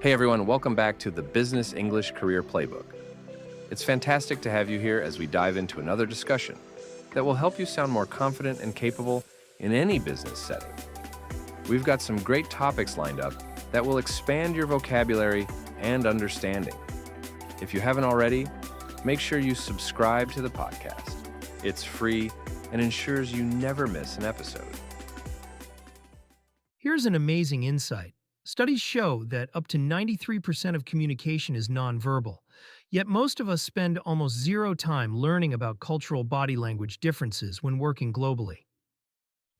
Hey everyone, welcome back to the Business English Career Playbook. It's fantastic to have you here as we dive into another discussion that will help you sound more confident and capable in any business setting. We've got some great topics lined up that will expand your vocabulary and understanding. If you haven't already, make sure you subscribe to the podcast. It's free and ensures you never miss an episode. Here's an amazing insight. Studies show that up to 93% of communication is nonverbal, yet most of us spend almost zero time learning about cultural body language differences when working globally.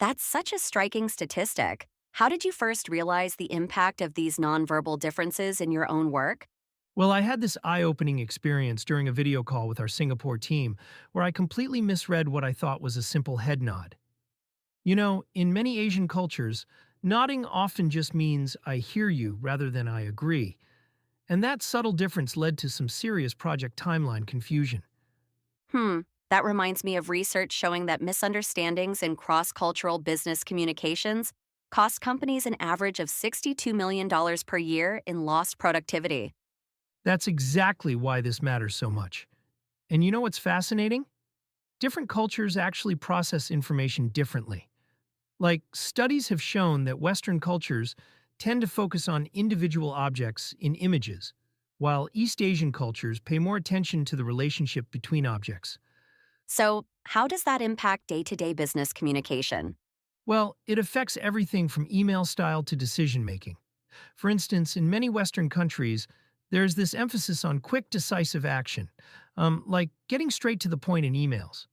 That's such a striking statistic. How did you first realize the impact of these nonverbal differences in your own work? Well, I had this eye-opening experience during a video call with our Singapore team where I completely misread what I thought was a simple head nod. You know, in many Asian cultures, nodding often just means I hear you rather than I agree. And that subtle difference led to some serious project timeline confusion. Hmm, that reminds me of research showing that misunderstandings in cross-cultural business communications cost companies an average of $62 million per year in lost productivity. That's exactly why this matters so much. And you know what's fascinating? Different cultures actually process information differently. Like, studies have shown that Western cultures tend to focus on individual objects in images, while East Asian cultures pay more attention to the relationship between objects. So, how does that impact day-to-day business communication? Well, it affects everything from email style to decision making. For instance, in many Western countries, there's this emphasis on quick, decisive action, like getting straight to the point in emails.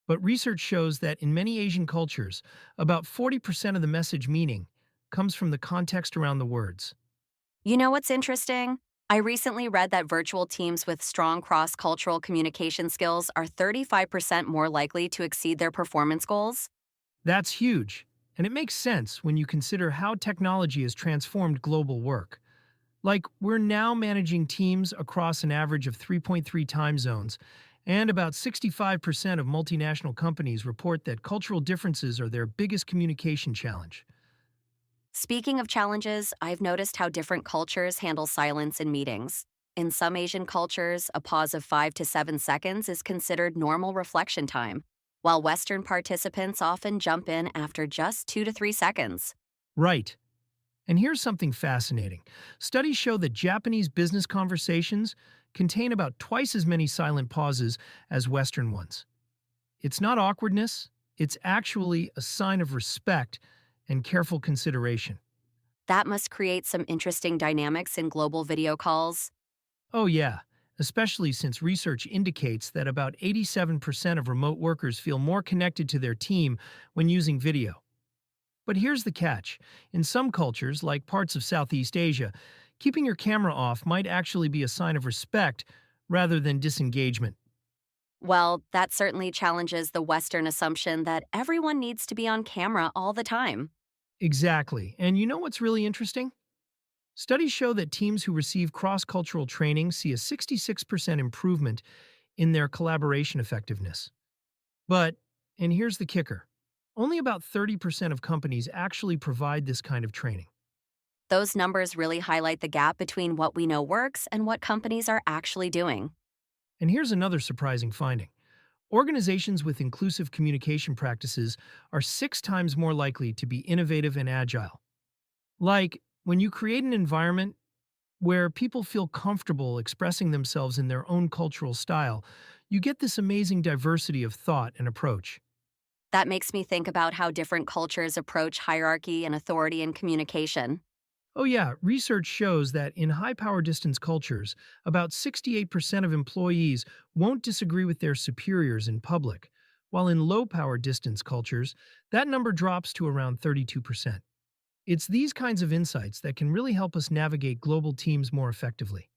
But research shows that in many Asian cultures, about 40% of the message meaning comes from the context around the words. You know what's interesting? I recently read that virtual teams with strong cross-cultural communication skills are 35% more likely to exceed their performance goals. That's huge, and it makes sense when you consider how technology has transformed global work. Like, we're now managing teams across an average of 3.3 time zones, and about 65% of multinational companies report that cultural differences are their biggest communication challenge. Speaking of challenges, I've noticed how different cultures handle silence in meetings. In some Asian cultures, a pause of 5 to 7 seconds is considered normal reflection time, while Western participants often jump in after just 2 to 3 seconds. Right. And here's something fascinating. Studies show that Japanese business conversations contain about twice as many silent pauses as Western ones. It's not awkwardness, it's actually a sign of respect and careful consideration. That must create some interesting dynamics in global video calls. Oh, yeah, especially since research indicates that about 87% of remote workers feel more connected to their team when using video. But here's the catch. In some cultures, like parts of Southeast Asia, keeping your camera off might actually be a sign of respect rather than disengagement. Well, that certainly challenges the Western assumption that everyone needs to be on camera all the time. Exactly. And you know what's really interesting? Studies show that teams who receive cross-cultural training see a 66% improvement in their collaboration effectiveness. But, and here's the kicker, only about 30% of companies actually provide this kind of training. Those numbers really highlight the gap between what we know works and what companies are actually doing. And here's another surprising finding. Organizations with inclusive communication practices are 6 times more likely to be innovative and agile. Like, when you create an environment where people feel comfortable expressing themselves in their own cultural style, you get this amazing diversity of thought and approach. That makes me think about how different cultures approach hierarchy and authority in communication. Oh, yeah, research shows that in high power distance cultures, about 68% of employees won't disagree with their superiors in public, while in low power distance cultures, that number drops to around 32%. It's these kinds of insights that can really help us navigate global teams more effectively.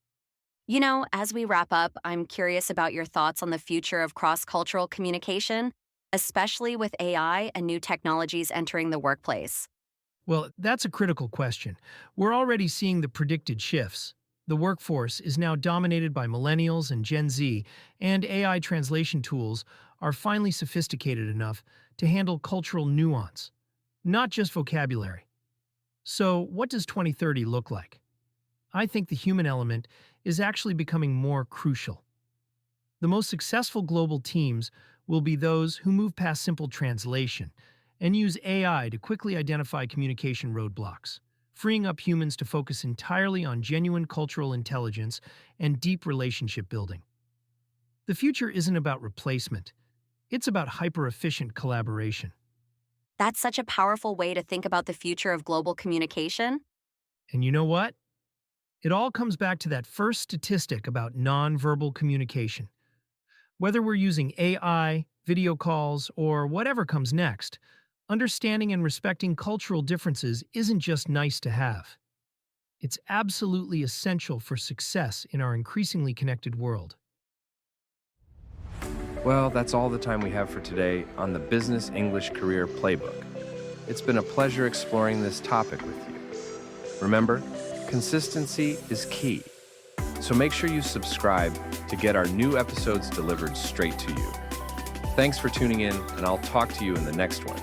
You know, as we wrap up, I'm curious about your thoughts on the future of cross-cultural communication, especially with AI and new technologies entering the workplace. Well, that's a critical question. We're already seeing the predicted shifts. The workforce is now dominated by millennials and Gen Z, and AI translation tools are finally sophisticated enough to handle cultural nuance, not just vocabulary. So, what does 2030 look like? I think the human element is actually becoming more crucial. The most successful global teams will be those who move past simple translation and use AI to quickly identify communication roadblocks, freeing up humans to focus entirely on genuine cultural intelligence and deep relationship building. The future isn't about replacement, it's about hyper-efficient collaboration. That's such a powerful way to think about the future of global communication. And you know what? It all comes back to that first statistic about nonverbal communication. Whether we're using AI, video calls, or whatever comes next, understanding and respecting cultural differences isn't just nice to have. It's absolutely essential for success in our increasingly connected world. Well, that's all the time we have for today on the Business English Career Playbook. It's been a pleasure exploring this topic with you. Remember, consistency is key. So make sure you subscribe to get our new episodes delivered straight to you. Thanks for tuning in, and I'll talk to you in the next one.